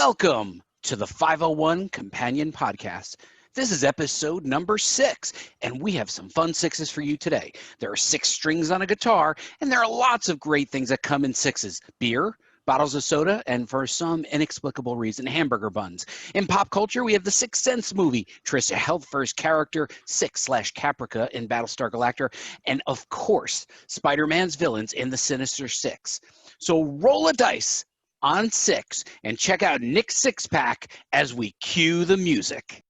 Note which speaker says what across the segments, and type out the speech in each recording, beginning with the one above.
Speaker 1: Welcome to the 501 Companion Podcast. This is episode number 6, and we have some fun sixes for you today. There are 6 strings on a guitar, and there are lots of great things that come in sixes. Beer, bottles of soda, and for some inexplicable reason, hamburger buns. In pop culture, we have the Sixth Sense movie, Trisha Helfer's character, Six/Caprica in Battlestar Galactica, and of course, Spider-Man's villains in the Sinister Six. So roll a dice on 6 and check out Nick's six-pack as we cue the music.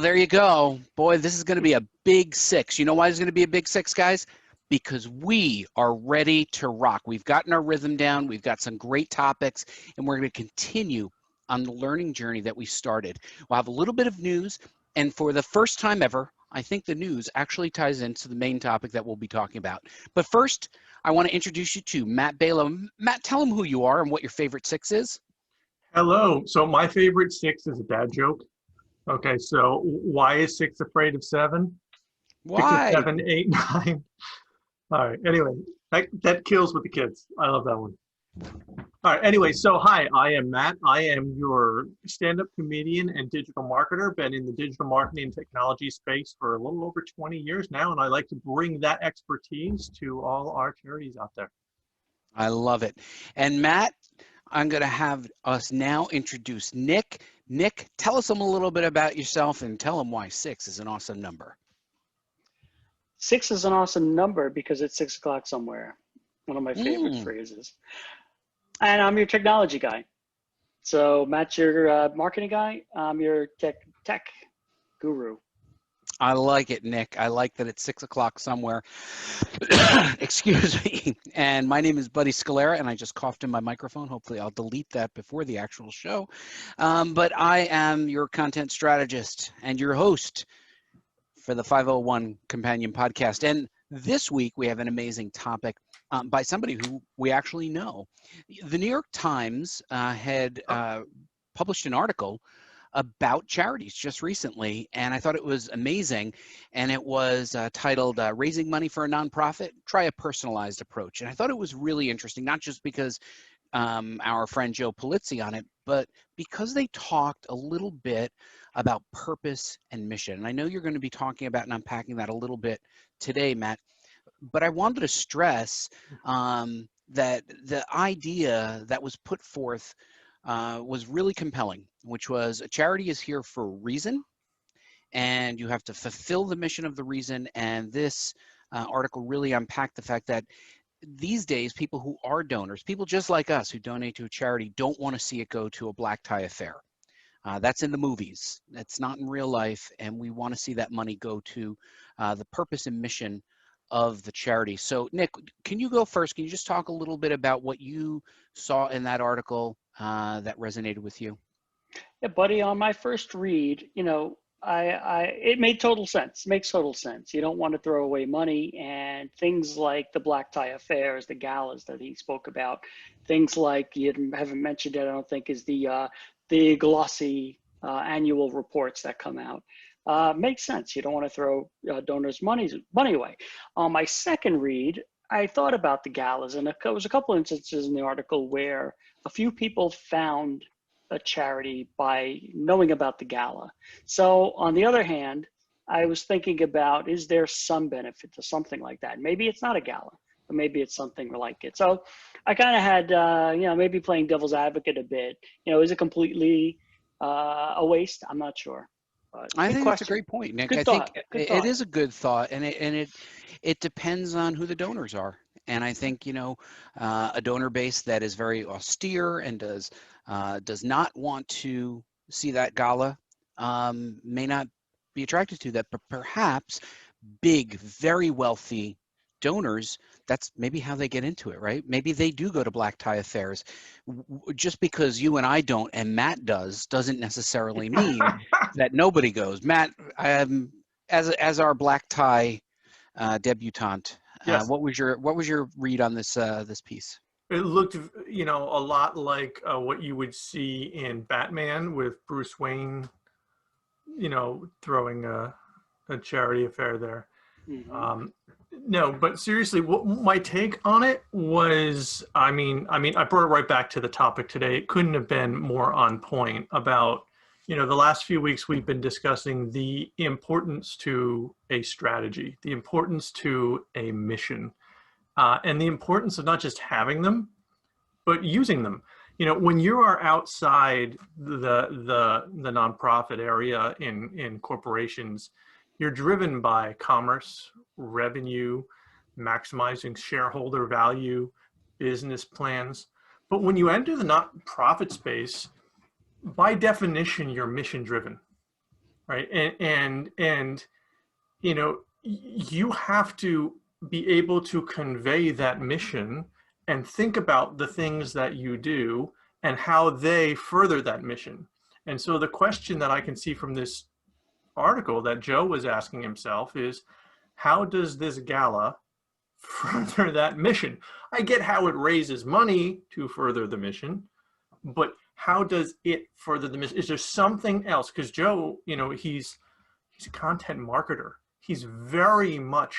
Speaker 1: There you go. Boy, this is going to be a big 6. You know why it's going to be a big 6, guys? Because we are ready to rock. We've gotten our rhythm down. We've got some great topics, and we're going to continue on the learning journey that we started. We'll have a little bit of news, and for the first time ever, I think the news actually ties into the main topic that we'll be talking about. But first, I want to introduce you to Matt Balo. Matt, tell them who you are and what your favorite 6 is.
Speaker 2: Hello. So my favorite 6 is a dad joke. Okay, so why is 6 afraid of 7?
Speaker 1: Why?
Speaker 2: 6, 7, 8, 9. All right, anyway, that kills with the kids. I love that one. All right, anyway, so hi, I am Matt. I am your stand-up comedian and digital marketer. Been in the digital marketing and technology space for a little over 20 years now, and I like to bring that expertise to all our charities out there.
Speaker 1: I love it. And Matt, I'm going to have us now introduce Nick. Nick, tell us a little bit about yourself and tell them why 6 is an awesome number.
Speaker 3: 6 is an awesome number because it's 6 o'clock somewhere. One of my favorite phrases. And I'm your technology guy. So Matt's your marketing guy. I'm your tech guru.
Speaker 1: I like it, Nick. I like that it's 6 o'clock somewhere. Excuse me. And my name is Buddy Scalera, and I just coughed in my microphone. Hopefully I'll delete that before the actual show. But I am your content strategist and your host for the 501 Companion Podcast. And this week we have an amazing topic by somebody who we actually know. The New York Times had published an article about charities just recently, and I thought it was amazing, and it was titled Raising Money for a Nonprofit, Try a Personalized Approach. And I thought it was really interesting, not just because our friend Joe Polizzi on it, but because they talked a little bit about purpose and mission. And I know you're going to be talking about and unpacking that a little bit today, Matt, but I wanted to stress that the idea that was put forth was really compelling, which was a charity is here for a reason, and you have to fulfill the mission of the reason. And this article really unpacked the fact that these days, people who are donors, people just like us who donate to a charity, don't want to see it go to a black tie affair. That's in the movies. That's not in real life, and we want to see that money go to the purpose and mission of the charity. So, Nick, can you go first? Can you just talk a little bit about what you saw in that article that resonated with you?
Speaker 3: Yeah, buddy, on my first read, it made total sense. Makes total sense. You don't want to throw away money, and things like the black tie affairs, the galas that he spoke about, things like you haven't mentioned it, I don't think, is the glossy annual reports that come out. Makes sense. You don't want to throw donors' money away. On my second read, I thought about the galas, and there was a couple instances in the article where a few people found a charity by knowing about the gala. So on the other hand, I was thinking about, is there some benefit to something like that? Maybe it's not a gala, but maybe it's something like it. So I kind of had, maybe playing devil's advocate a bit. Is it completely a waste? I'm not sure.
Speaker 1: I think that's a great point, Nick. I think it is a good thought, and it depends on who the donors are. And I think, a donor base that is very austere and does not want to see that gala may not be attracted to that, but perhaps big, very wealthy donors that's maybe how they get into it, right? Maybe they do go to black tie affairs. Just because you and I don't and Matt does doesn't necessarily mean that nobody goes. Matt, as our black tie debutante,
Speaker 2: Yes.
Speaker 1: what was your read on this piece?
Speaker 2: It looked, you know, a lot like what you would see in Batman with Bruce Wayne, you know, throwing a charity affair there.
Speaker 3: Mm-hmm.
Speaker 2: No, but seriously, what my take on it was, I mean, I brought it right back to the topic today. It couldn't have been more on point about, you know, the last few weeks we've been discussing the importance to a strategy, the importance to a mission, and the importance of not just having them, but using them. You know, when you are outside the nonprofit area in corporations, you're driven by commerce, revenue, maximizing shareholder value, business plans. But when you enter the nonprofit space, by definition, you're mission driven, right? And you know, you have to be able to convey that mission and think about the things that you do and how they further that mission. And so the question that I can see from this article that Joe was asking himself is, how does this gala further that mission? I get how it raises money to further the mission, but how does it further the mission? Is there something else? Because Joe, you know, he's a content marketer. He's very much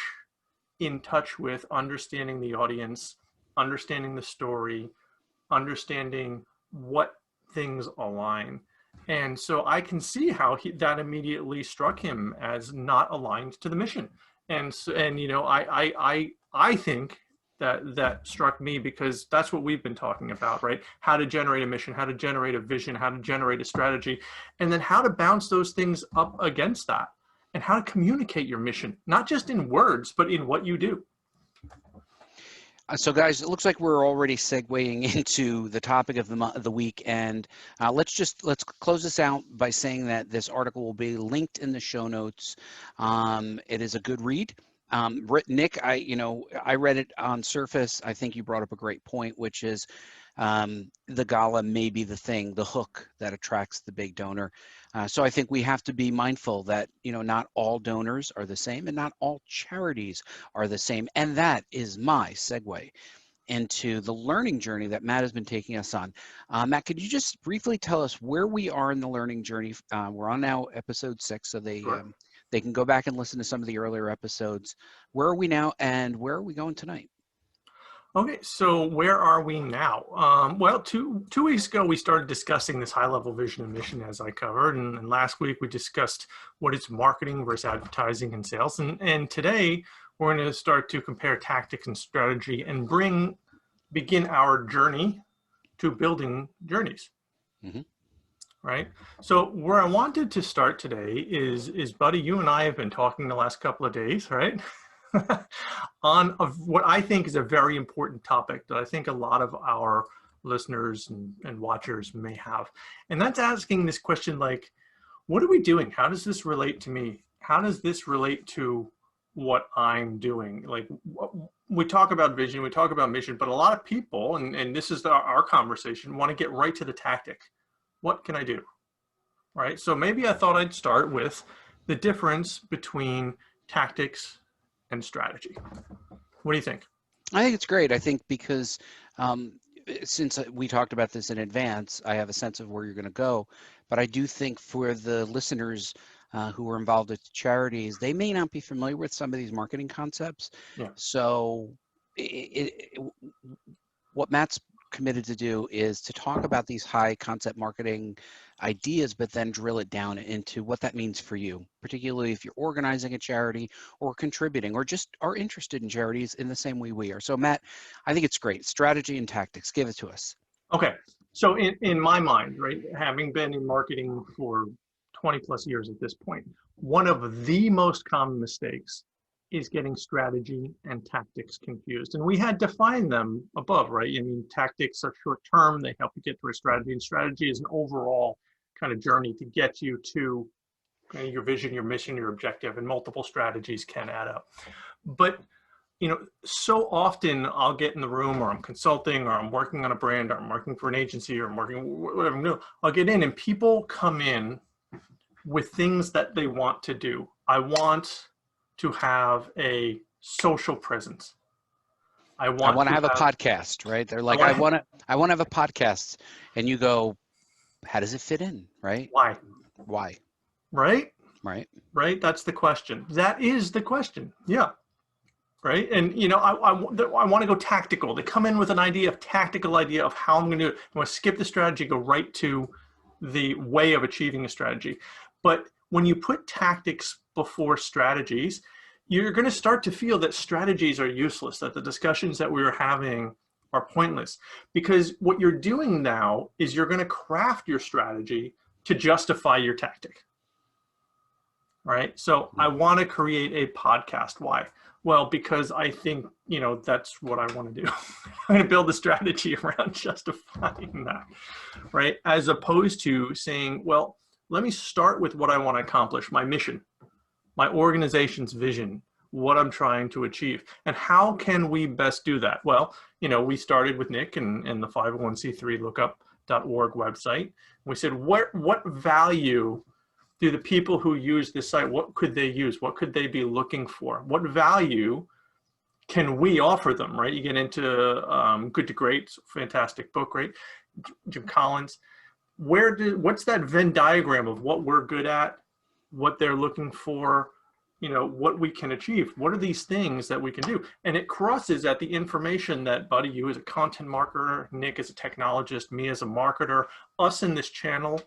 Speaker 2: in touch with understanding the audience, understanding the story, understanding what things align. And so I can see how that immediately struck him as not aligned to the mission. And you know, I think that struck me because that's what we've been talking about, right? How to generate a mission, how to generate a vision, how to generate a strategy, and then how to bounce those things up against that, and how to communicate your mission, not just in words, but in what you do.
Speaker 1: So guys, it looks like we're already segueing into the topic of the week, and let's close this out by saying that this article will be linked in the show notes. It is a good read. Nick, I read it on surface. I think you brought up a great point, which is the gala may be the thing, the hook that attracts the big donor. So I think we have to be mindful that, you know, not all donors are the same and not all charities are the same. And that is my segue into the learning journey that Matt has been taking us on. Matt, could you just briefly tell us where we are in the learning journey? We're on now episode 6, so they can go back and listen to some of the earlier episodes. Where are we now, and where are we going tonight?
Speaker 2: Okay, so where are we now? Well, two weeks ago, we started discussing this high-level vision and mission, as I covered, and last week we discussed what is marketing versus advertising and sales, and today we're going to start to compare tactics and strategy and begin our journey to building journeys. Mm-hmm. Right. So where I wanted to start today is Buddy, you and I have been talking the last couple of days, right? on what I think is a very important topic that I think a lot of our listeners and watchers may have. And that's asking this question, like, what are we doing? How does this relate to me? How does this relate to what I'm doing? Like, we talk about vision, we talk about mission, but a lot of people, and this is our conversation, want to get right to the tactic. What can I do? Right? So maybe I thought I'd start with the difference between tactics and strategy. What do you think?
Speaker 1: I think it's great. I think because since we talked about this in advance, I have a sense of where you're going to go. But I do think for the listeners who are involved with charities, they may not be familiar with some of these marketing concepts. Yeah. So what Matt's committed to do is to talk about these high concept marketing ideas, but then drill it down into what that means for you, particularly if you're organizing a charity or contributing or just are interested in charities in the same way we are. So Matt, I think it's great. Strategy and tactics, give it to us.
Speaker 2: Okay. So in my mind, right, having been in marketing for 20 plus years at this point, one of the most common mistakes is getting strategy and tactics confused. And we had defined them above, right? I mean, tactics are short term, they help you get to a strategy, and strategy is an overall kind of journey to get you to your vision, your mission, your objective, and multiple strategies can add up. But so often I'll get in the room, or I'm consulting, or I'm working on a brand, or I'm working for an agency, or I'm working whatever I'm doing. I'll get in and people come in with things that they want to do. I want to have a social presence. I want
Speaker 1: to
Speaker 2: to
Speaker 1: have a podcast, right? They're like,
Speaker 2: I
Speaker 1: I want to have a podcast. And you go, how does it fit in, right?
Speaker 2: Why?
Speaker 1: Why?
Speaker 2: Right?
Speaker 1: Right.
Speaker 2: Right? That's the question. That is the question. Yeah. Right. And, I want to go tactical. They come in with a tactical idea of how I'm going to do it. I want to skip the strategy, go right to the way of achieving a strategy. But when you put tactics before strategies, you're going to start to feel that strategies are useless, that the discussions that we were having are pointless. Because what you're doing now is you're going to craft your strategy to justify your tactic. Right. So I want to create a podcast. Why? Well, because I think, that's what I want to do. I'm going to build a strategy around justifying that. Right. As opposed to saying, well, let me start with what I want to accomplish, my mission, my organization's vision, what I'm trying to achieve. And how can we best do that? Well, we started with Nick and the 501c3 lookup.org website. We said, what value do the people who use this site, what could they use? What could they be looking for? What value can we offer them, right? You get into Good to Great, fantastic book, right? Jim Collins. What's that Venn diagram of what we're good at, what they're looking for, what we can achieve? What are these things that we can do? And it crosses at the information that, Buddy, you as a content marketer, Nick as a technologist, me as a marketer, us in this channel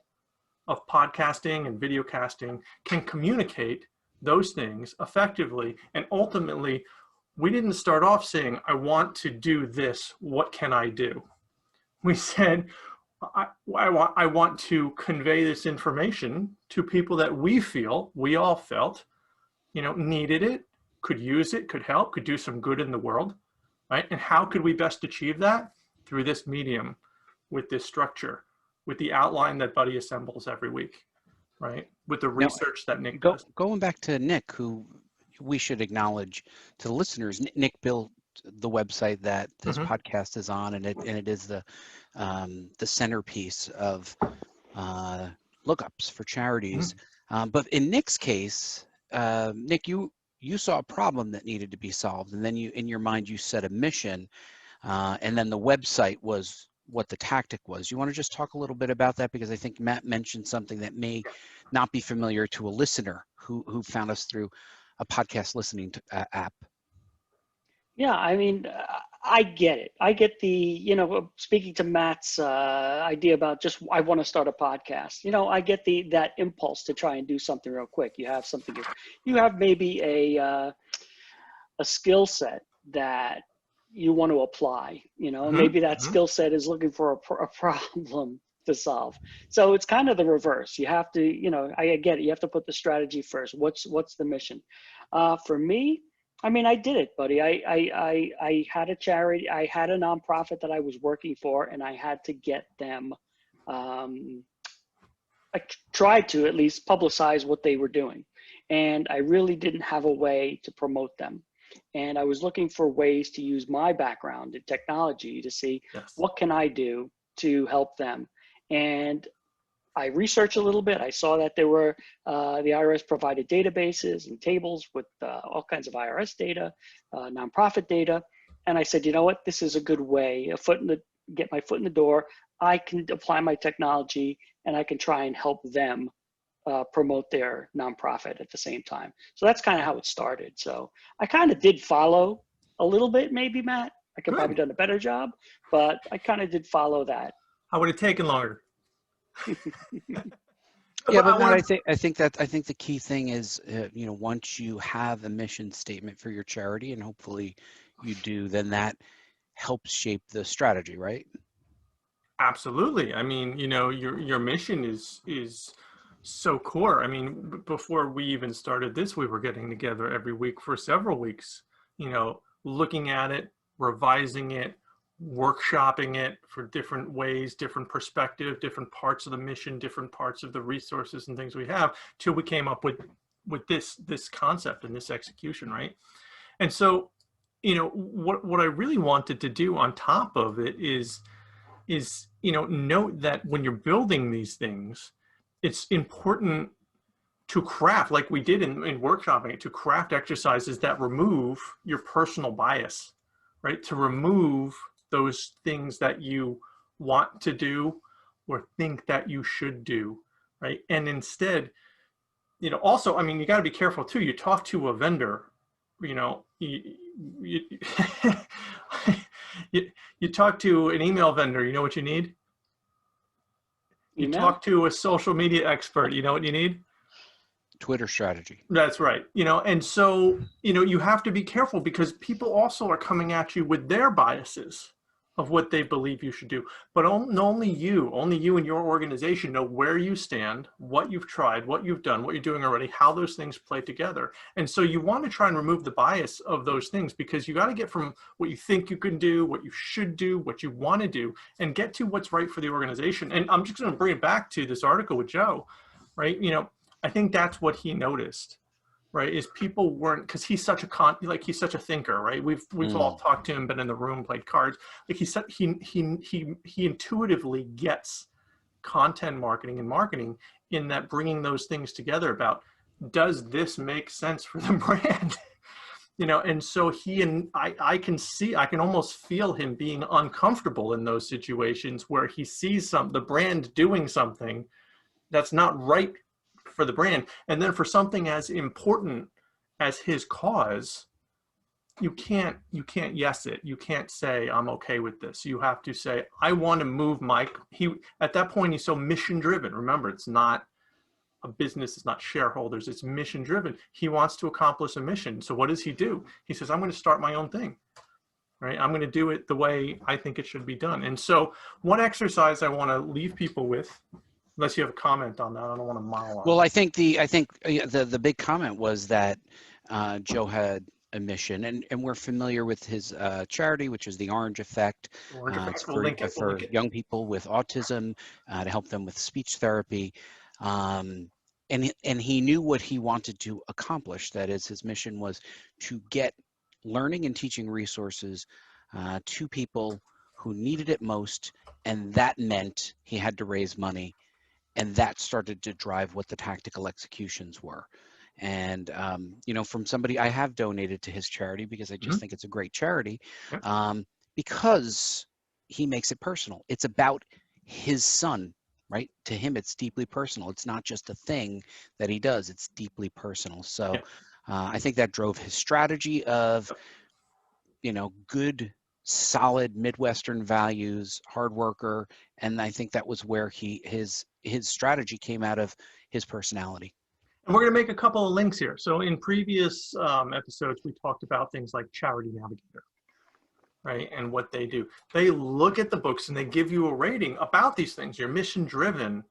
Speaker 2: of podcasting and video casting can communicate those things effectively. And ultimately, we didn't start off saying, I want to do this, what can I do? We said, I want to convey this information to people that we all felt, needed it, could use it, could help, could do some good in the world, right? And how could we best achieve that? Through this medium, with this structure, with the outline that Buddy assembles every week, right? With the research that Nick does.
Speaker 1: Going back to Nick, who we should acknowledge to the listeners, Nick built the website that this podcast is on, and it is the centerpiece of lookups for charities. But in Nick's case, Nick, you saw a problem that needed to be solved, and then in your mind you set a mission, and then the website was what the tactic was. You want to just talk a little bit about that, because I think Matt mentioned something that may not be familiar to a listener who found us through a podcast listening app.
Speaker 3: Yeah, I mean, I get it. I get the, speaking to Matt's idea about just, I want to start a podcast. I get that impulse to try and do something real quick. You have something, you have maybe a skill set that you want to apply, maybe that skill set is looking for a problem to solve. So it's kind of the reverse. You have to, I get it. You have to put the strategy first. What's the mission? For me, I mean, I did it, buddy. I had a charity. I had a nonprofit that I was working for, and I had to get them, I tried to at least publicize what they were doing. And I really didn't have a way to promote them. And I was looking for ways to use my background in technology to see what can I do to help them. And I researched a little bit. I saw that there were, the IRS provided databases and tables with all kinds of IRS data, nonprofit data. And I said, you know what, this is a good way, get my foot in the door. I can apply my technology and I can try and help them promote their nonprofit at the same time. So that's kind of how it started. So I kind of did follow a little bit, maybe, Matt. I could probably done a better job, but I kind of did follow that.
Speaker 2: How would it taken longer?
Speaker 1: Yeah, but Matt, I think the key thing is, once you have a mission statement for your charity, and hopefully you do, then that helps shape the strategy, right?
Speaker 2: Absolutely. I mean, your mission is so core. I mean, before we even started this, we were getting together every week for several weeks, looking at it, revising it, workshopping it for different ways, different perspective, different parts of the mission, different parts of the resources and things we have, till we came up with this concept and this execution, right? And so what I really wanted to do on top of it is note that when you're building these things, it's important to craft, like we did in workshopping, to craft exercises that remove your personal bias, right? To remove those things that you want to do or think that you should do, right? And instead, also, I mean, you got to be careful too. You talk to a vendor, you you talk to an email vendor, you know what you need? You
Speaker 3: Email?
Speaker 2: talk to a social media expert, you know what you need?
Speaker 1: Twitter strategy.
Speaker 2: That's right. And so, you have to be careful because people also are coming at you with their biases of what they believe you should do. But only you and your organization know where you stand, what you've tried, what you've done, what you're doing already, how those things play together. And so you want to try and remove the bias of those things, because you got to get from what you think you can do, what you should do, what you want to do, and get to what's right for the organization. And I'm just going to bring it back to this article with Joe, right? I think that's what he noticed, right? Is people weren't, because he's such a he's such a thinker, right? We've all talked to him, been in the room, played cards. Like he said, he intuitively gets content marketing and marketing, in that bringing those things together about, does this make sense for the brand? And so I can almost feel him being uncomfortable in those situations where he sees the brand doing something that's not right for the brand. And then for something as important as his cause, you can't yes it. You can't say, I'm okay with this. You have to say, I want to move at that point, he's so mission driven. Remember, it's not a business, it's not shareholders, it's mission driven. He wants to accomplish a mission. So what does he do? He says, I'm going to start my own thing, right? I'm going to do it the way I think it should be done. And so one exercise I want to leave people with, unless you have a comment on that, I don't want to monologue.
Speaker 1: Well, I think the big comment was that Joe had a mission, and we're familiar with his charity, which is the Orange Effect. It's for young people with autism, to help them with speech therapy. And he knew what he wanted to accomplish. That is, his mission was to get learning and teaching resources to people who needed it most, and that meant he had to raise money. And that started to drive what the tactical executions were. And, from somebody, I have donated to his charity because I just think it's a great charity, because he makes it personal. It's about his son, right? To him, it's deeply personal. It's not just a thing that he does. It's deeply personal. So I think that drove his strategy of, good, solid Midwestern values, hard worker. And I think that was where his strategy came out of his personality.
Speaker 2: And we're going to make a couple of links here. So in previous episodes, we talked about things like Charity Navigator, right? And what they do. They look at the books and they give you a rating about these things. You're mission driven.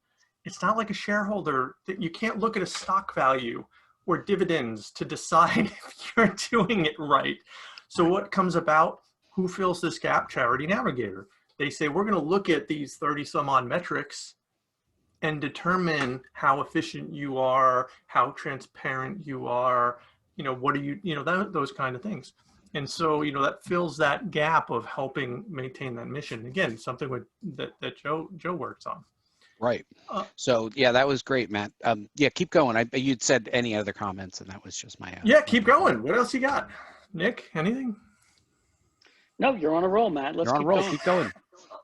Speaker 2: It's not like a shareholder. You can't look at a stock value or dividends to decide if you're doing it right. So what comes about? Who fills this gap? Charity Navigator. They say, we're going to look at these 30 some odd metrics and determine how efficient you are, how transparent you are, what are you, those kind of things. And so, that fills that gap of helping maintain that mission. Again, something that Joe works on.
Speaker 1: Right. So yeah, that was great, Matt. Yeah, keep going. You'd said any other comments, and that was just my.
Speaker 2: Keep going. What else you got, Nick? Anything?
Speaker 3: No, you're on a roll, Matt. Let's keep going.
Speaker 1: Keep going.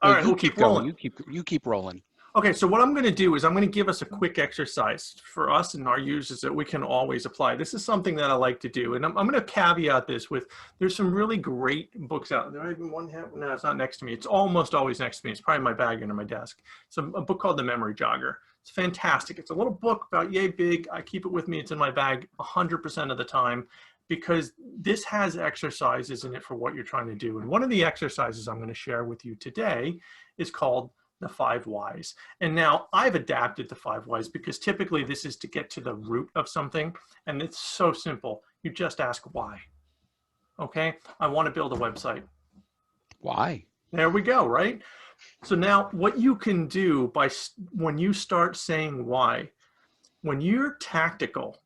Speaker 2: All right, we'll keep rolling.
Speaker 1: You keep rolling.
Speaker 2: Okay, so what I'm going to do is I'm going to give us a quick exercise for us and our users that we can always apply. This is something that I like to do, and I'm going to caveat this with, there's some really great books out there. Even one have, no, it's not next to me. It's almost always next to me. It's probably in my bag under my desk. It's a book called The Memory Jogger. It's fantastic. It's a little book about yay big. I keep it with me. It's in my bag 100% of the time, because this has exercises in it for what you're trying to do. And one of the exercises I'm going to share with you today is called the 5 whys. And now I've adapted the 5 whys because typically this is to get to the root of something. And it's so simple. You just ask why. Okay, I want to build a website.
Speaker 1: Why?
Speaker 2: There we go, right? So now what you can do when you start saying why, when you're tactical,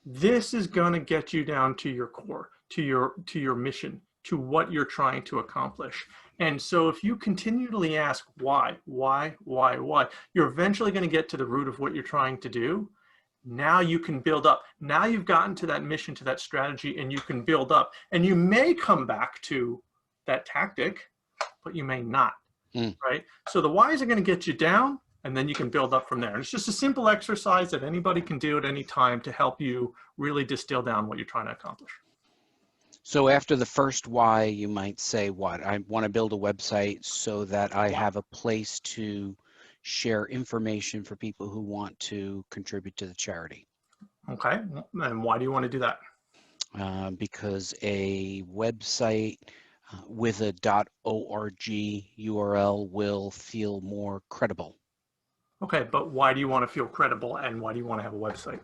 Speaker 2: this is going to get you down to your core. to your mission, to what you're trying to accomplish. And so if you continually ask why, you're eventually going to get to the root of what you're trying to do. Now you can build up. Now you've gotten to that mission, to that strategy, and you can build up. And you may come back to that tactic, but you may not, right? So the whys are going to get you down, and then you can build up from there. And it's just a simple exercise that anybody can do at any time to help you really distill down what you're trying to accomplish.
Speaker 1: So after the first why, you might say, what? I want to build a website so that I have a place to share information for people who want to contribute to the charity.
Speaker 2: Okay, and why do you want to do that?
Speaker 1: Because a website with a .org URL will feel more credible.
Speaker 2: Okay, but why do you want to feel credible, and why do you want to have a website?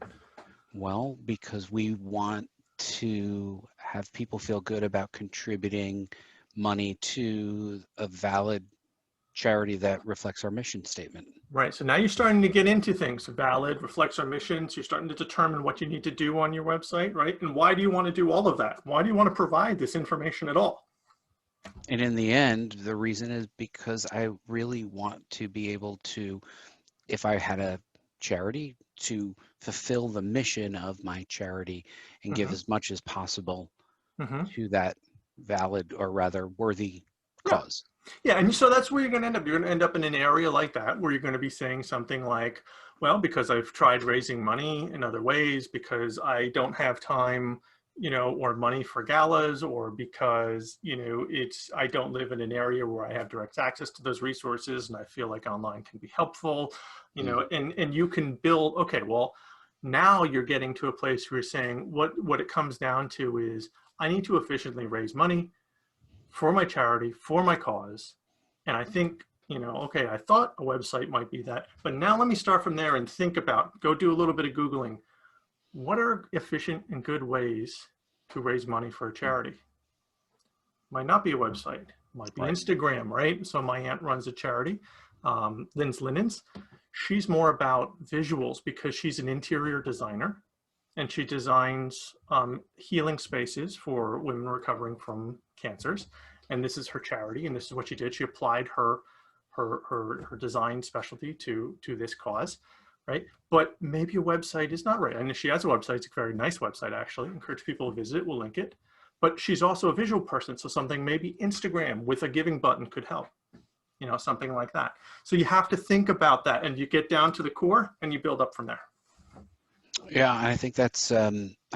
Speaker 1: Well, because we want to have people feel good about contributing money to a valid charity that reflects our mission statement.
Speaker 2: Right, so now you're starting to get into things. Valid, reflects our missions. You're starting to determine what you need to do on your website, right? And why do you want to do all of that? Why do you want to provide this information at all?
Speaker 1: And in the end, the reason is because I really want to be able to, if I had a charity, to fulfill the mission of my charity and give as much as possible to that valid, or rather worthy cause.
Speaker 2: Yeah, and so that's where you're going to end up. You're going to end up in an area like that where you're going to be saying something like, well, because I've tried raising money in other ways, because I don't have time, you know, or money for galas, or because, you know, I don't live in an area where I have direct access to those resources, and I feel like online can be helpful, you know, and you can build, okay, well, now you're getting to a place where you're saying what it comes down to is, I need to efficiently raise money for my charity, for my cause. And I think, you know, okay, I thought a website might be that, but now let me start from there and think about, go do a little bit of Googling. What are efficient and good ways to raise money for a charity? Might not be a website, might be Instagram, right? So my aunt runs a charity, Lynn's Linens. She's more about visuals because she's an interior designer, and she designs healing spaces for women recovering from cancers. And this is her charity, and this is what she did. She applied her design specialty to this cause, right? But maybe a website is not right. And she has a website. It's a very nice website, actually. Encourage people to visit it. We'll link it. But she's also a visual person, so something maybe Instagram with a giving button could help. You know, something like that. So you have to think about that, and you get down to the core, and you build up from there.
Speaker 1: Yeah, I think that's. I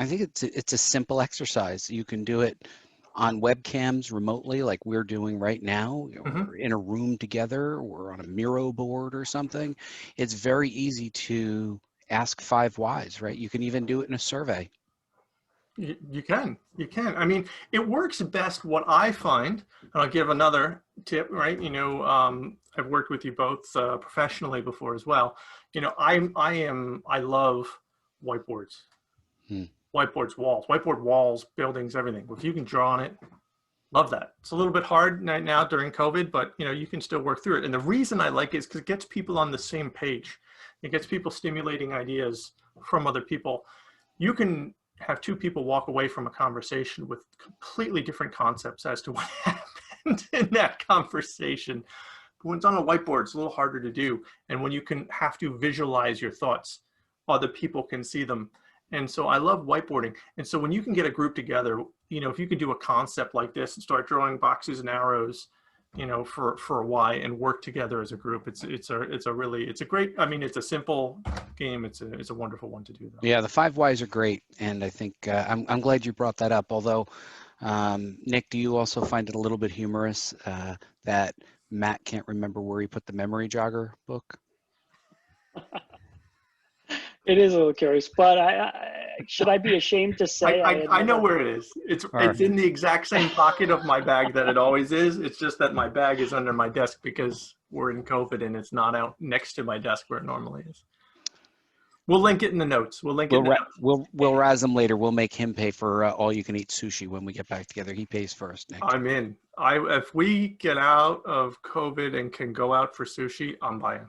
Speaker 1: think it's a simple exercise. You can do it on webcams remotely, like we're doing right now. We're in a room together, or on a Miro board or something. It's very easy to ask 5 whys, right? You can even do it in a survey.
Speaker 2: You can. I mean, it works best. What I find, and I'll give another tip, right? You know, I've worked with you both professionally before as well. You know, I love whiteboards, whiteboard walls, buildings, everything. If you can draw on it, love that. It's a little bit hard now during COVID, but you know, you can still work through it. And the reason I like it is because it gets people on the same page. It gets people stimulating ideas from other people. You can have 2 people walk away from a conversation with completely different concepts as to what happened in that conversation. But when it's on a whiteboard, it's a little harder to do. And when you can have to visualize your thoughts, other people can see them. And so I love whiteboarding. And so when you can get a group together, you know, if you could do a concept like this and start drawing boxes and arrows, you know, for a why, and work together as a group, it's a great, I mean, it's a simple game. It's a wonderful one to do though.
Speaker 1: Yeah, the 5 whys are great, and I think I'm glad you brought that up. Although, Nick, do you also find it a little bit humorous that Matt can't remember where he put the Memory Jogger book?
Speaker 2: It is a little curious, but should I be ashamed to say? I know where it is. It's in the exact same pocket of my bag that it always is. It's just that my bag is under my desk because we're in COVID and it's not out next to my desk where it normally is. We'll link it in the notes.
Speaker 1: We'll razz him later. We'll make him pay for all you can eat sushi when we get back together. He pays first, Nick.
Speaker 2: I'm in. If we get out of COVID and can go out for sushi, I'm buying.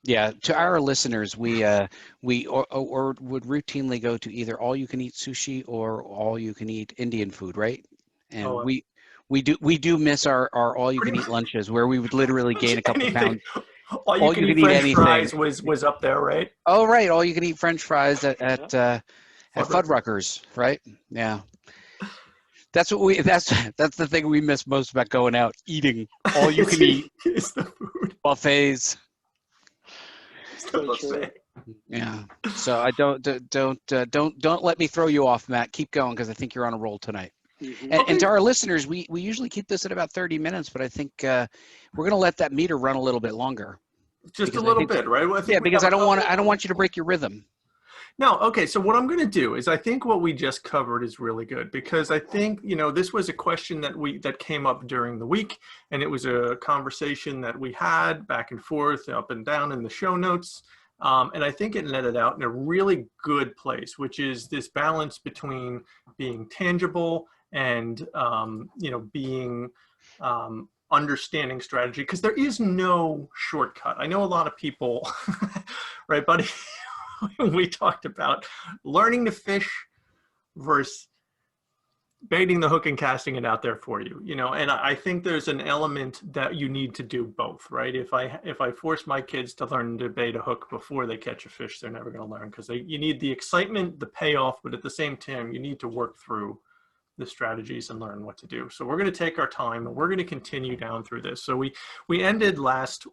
Speaker 1: Yeah, to our listeners, we or would routinely go to either all you can eat sushi or all you can eat Indian food, right? And
Speaker 2: Oh,
Speaker 1: we do miss our all you can eat lunches where we would literally gain a couple
Speaker 2: anything.
Speaker 1: pounds.
Speaker 2: All you
Speaker 1: All
Speaker 2: can
Speaker 1: you
Speaker 2: eat
Speaker 1: can eat
Speaker 2: French
Speaker 1: anything.
Speaker 2: fries was up there, right?
Speaker 1: Oh, right, all you can eat French fries
Speaker 3: Yeah.
Speaker 1: at Fuddruckers, right? Yeah. That's what that's the thing we miss most about going out, eating all you can eat
Speaker 2: It's the food.
Speaker 1: buffets.
Speaker 2: It's the
Speaker 3: So true.
Speaker 2: buffet.
Speaker 1: Yeah. So I don't let me throw you off, Matt. Keep going because I think you're on a roll tonight.
Speaker 3: Mhm.
Speaker 1: And
Speaker 2: Okay.
Speaker 1: to our listeners, we usually keep this at about 30 minutes, but I think we're going to let that meter run a little bit longer
Speaker 2: Just a
Speaker 1: because I
Speaker 2: little
Speaker 1: think
Speaker 2: bit, right? Well, I
Speaker 1: yeah,
Speaker 2: think we
Speaker 1: because
Speaker 2: have a couple.
Speaker 1: I don't want you to break your rhythm.
Speaker 2: No, okay. So what I'm going to do is I think what we just covered is really good because I think, this was a question that came up during the week, and it was a conversation that we had back and forth, up and down in the show notes. And I think it netted out in a really good place, which is this balance between being tangible and, being understanding strategy, because there is no shortcut. I know a lot of people, right, buddy? We talked about learning to fish versus baiting the hook and casting it out there for you, and I think there's an element that you need to do both, right? If I force my kids to learn to bait a hook before they catch a fish, they're never going to learn, because you need the excitement, the payoff, but at the same time you need to work through the strategies and learn what to do. So we're going to take our time and we're going to continue down through this. So we ended last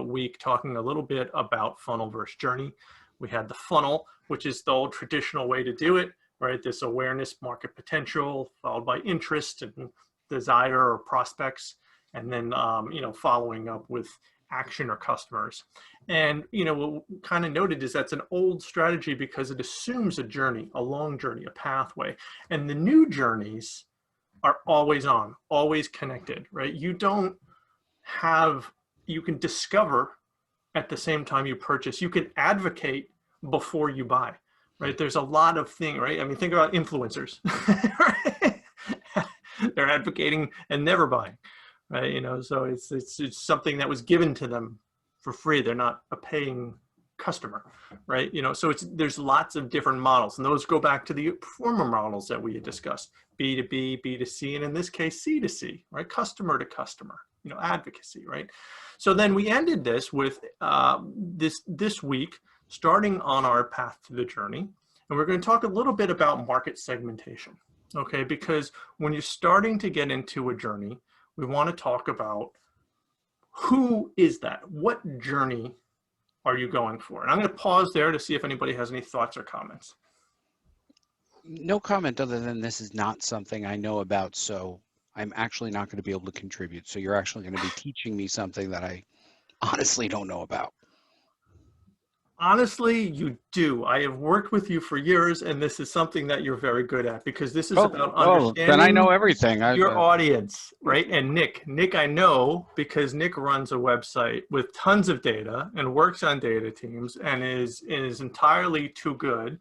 Speaker 2: week talking a little bit about funnel versus journey. We had the funnel, which is the old traditional way to do it, right? This awareness, market potential, followed by interest and desire or prospects, and then following up with action or customers. And what we kind of noted is that's an old strategy because it assumes a journey, a long journey, a pathway. And the new journeys are always on, always connected, right? You can discover at the same time you purchase. You can advocate before you buy, right? There's a lot of things, right? I mean, think about influencers, right? They're advocating and never buying, right? So it's something that was given to them for free. They're not a paying customer, right? So there's lots of different models, and those go back to the former models that we had discussed: B2B, B2C, and in this case, C2C, right? Customer to customer, advocacy, right? So then we ended this with this week, starting on our path to the journey, and we're going to talk a little bit about market segmentation, okay? Because when you're starting to get into a journey, we want to talk about who is that? What journey are you going for? And I'm going to pause there to see if anybody has any thoughts or comments.
Speaker 1: No comment other than this is not something I know about, so I'm actually not going to be able to contribute. So you're actually going to be teaching me something that I honestly don't know about.
Speaker 2: Honestly, you do. I have worked with you for years, and this is something that you're very good at, because this is about understanding
Speaker 1: then I know everything.
Speaker 2: your audience, right? And Nick, I know because Nick runs a website with tons of data and works on data teams and is entirely too good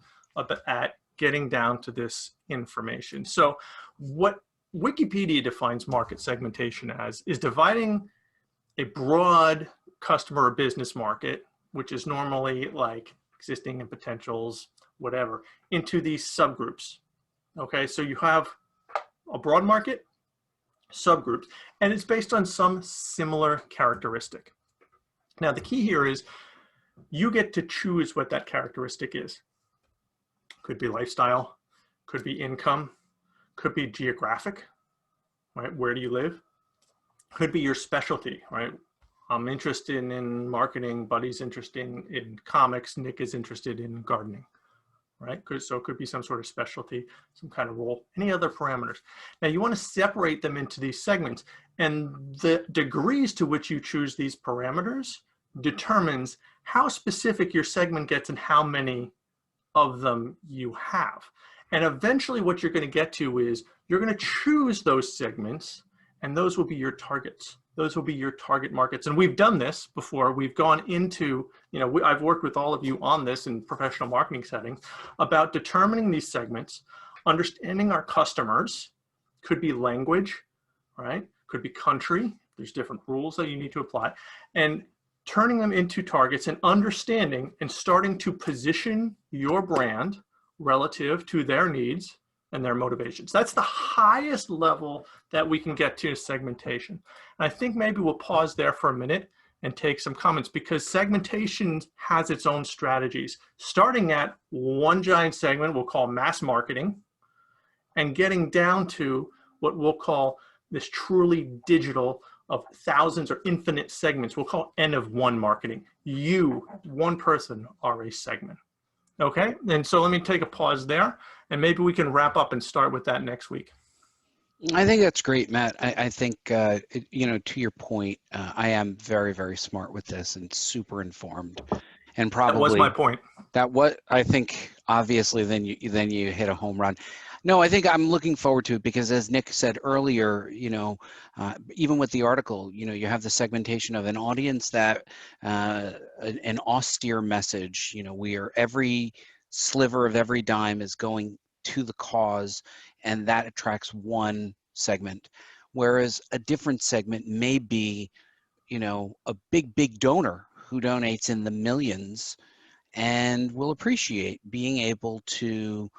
Speaker 2: at getting down to this information. So what Wikipedia defines market segmentation as is dividing a broad customer or business market, which is normally like existing and potentials, whatever, into these subgroups. Okay, so you have a broad market, subgroups, and it's based on some similar characteristic. Now, the key here is you get to choose what that characteristic is. Could be lifestyle, could be income, could be geographic, right? Where do you live? Could be your specialty, right? I'm interested in marketing, Buddy's interested in comics, Nick is interested in gardening, right? So it could be some sort of specialty, some kind of role, any other parameters. Now you want to separate them into these segments, and the degrees to which you choose these parameters determines how specific your segment gets and how many of them you have. And eventually what you're going to get to is you're going to choose those segments, and those will be your targets. Those will be your target markets. And we've done this before. We've gone into, I've worked with all of you on this in professional marketing settings about determining these segments, understanding our customers. Could be language, right? Could be country. There's different rules that you need to apply. And turning them into targets and understanding and starting to position your brand relative to their needs and their motivations. That's the highest level that we can get to segmentation. And I think maybe we'll pause there for a minute and take some comments, because segmentation has its own strategies, starting at one giant segment we'll call mass marketing, and getting down to what we'll call this truly digital of thousands or infinite segments. We'll call N of one marketing. You, one person, are a segment. Okay, and so let me take a pause there, and maybe we can wrap up and start with that next week.
Speaker 1: I think that's great, Matt. I think, you know, to your point, I am very, very smart with this and super informed. And probably
Speaker 2: that was my point.
Speaker 1: That what I think, obviously, then you hit a home run. No, I think I'm looking forward to it because, as Nick said earlier, you know, even with the article, you know, you have the segmentation of an audience that an austere message, you know, where every sliver of every dime is going to the cause, and that attracts one segment. Whereas a different segment may be, you know, a big donor who donates in the millions and will appreciate being able to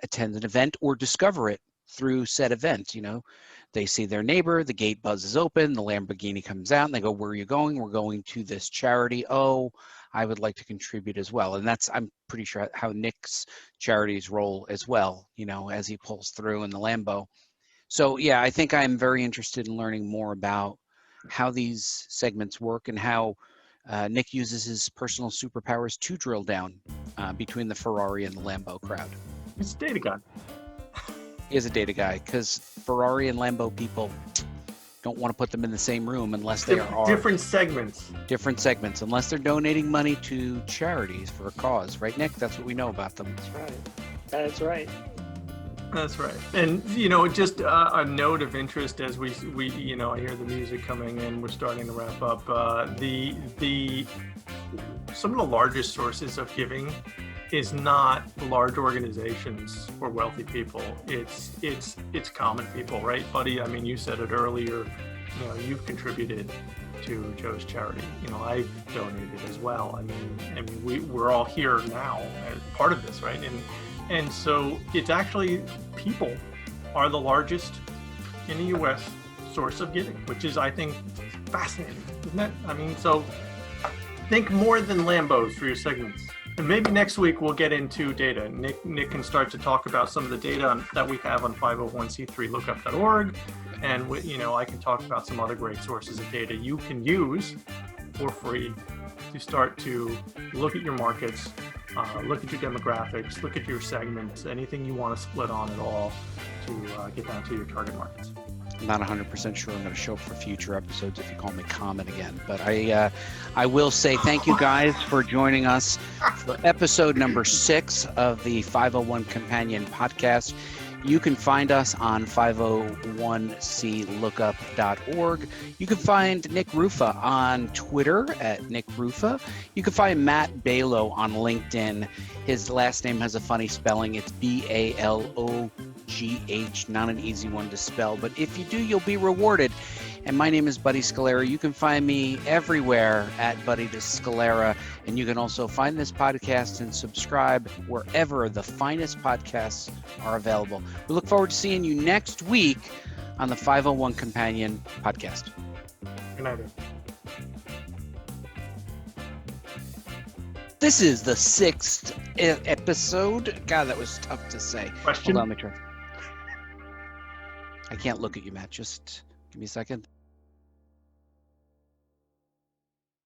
Speaker 1: attend an event or discover it through said event. You know, they see their neighbor, the gate buzzes open, the Lamborghini comes out, and they go, "Where are you going?" "We're going to this charity." "Oh, I would like to contribute as well." And that's, I'm pretty sure, how Nick's charities roll as well, you know, as he pulls through in the Lambo. So yeah, I think I'm very interested in learning more about how these segments work and how Nick uses his personal superpowers to drill down between the Ferrari and the Lambo crowd.
Speaker 2: It's a data guy.
Speaker 1: He is a data guy, because Ferrari and Lambo people don't want to put them in the same room unless they are
Speaker 2: different segments.
Speaker 1: Different segments, unless they're donating money to charities for a cause, right, Nick? That's what we know about them.
Speaker 3: That's right. That's right.
Speaker 2: That's right. And, you know, just a note of interest as we you know, I hear the music coming in, we're starting to wrap up. Some of the largest sources of giving is not large organizations or wealthy people. It's common people, right, buddy? I mean, you said it earlier, you know, you've contributed to Joe's charity. You know, I've donated as well. I mean, we're all here now as part of this, right? And so it's actually, people are the largest in the US source of giving, which is, I think, fascinating, isn't it? I mean, so think more than Lambos for your segments. And maybe next week we'll get into data. Nick can start to talk about some of the data that we have on 501c3lookup.org. And you know, I can talk about some other great sources of data you can use for free to start to look at your markets, look at your demographics, look at your segments, anything you want to split on at all to get down to your target markets.
Speaker 1: I'm not 100% sure I'm going to show up for future episodes if you call me Common again. But I will say thank you guys for joining us for episode number 6 of the 501 Companion podcast. You can find us on 501clookup.org. You can find Nick Rufa on Twitter at Nick Rufa. You can find Matt Balow on LinkedIn. His last name has a funny spelling. It's Balogh, not an easy one to spell. But if you do, you'll be rewarded. And my name is Buddy Scalera. You can find me everywhere at Buddy the Scalera. And you can also find this podcast and subscribe wherever the finest podcasts are available. We look forward to seeing you next week on the 501 Companion podcast.
Speaker 2: Good night.
Speaker 1: This is the 6th episode. God, that was tough to say.
Speaker 2: Question?
Speaker 1: Hold on, let me try. I can't look at you, Matt. Just give me a second.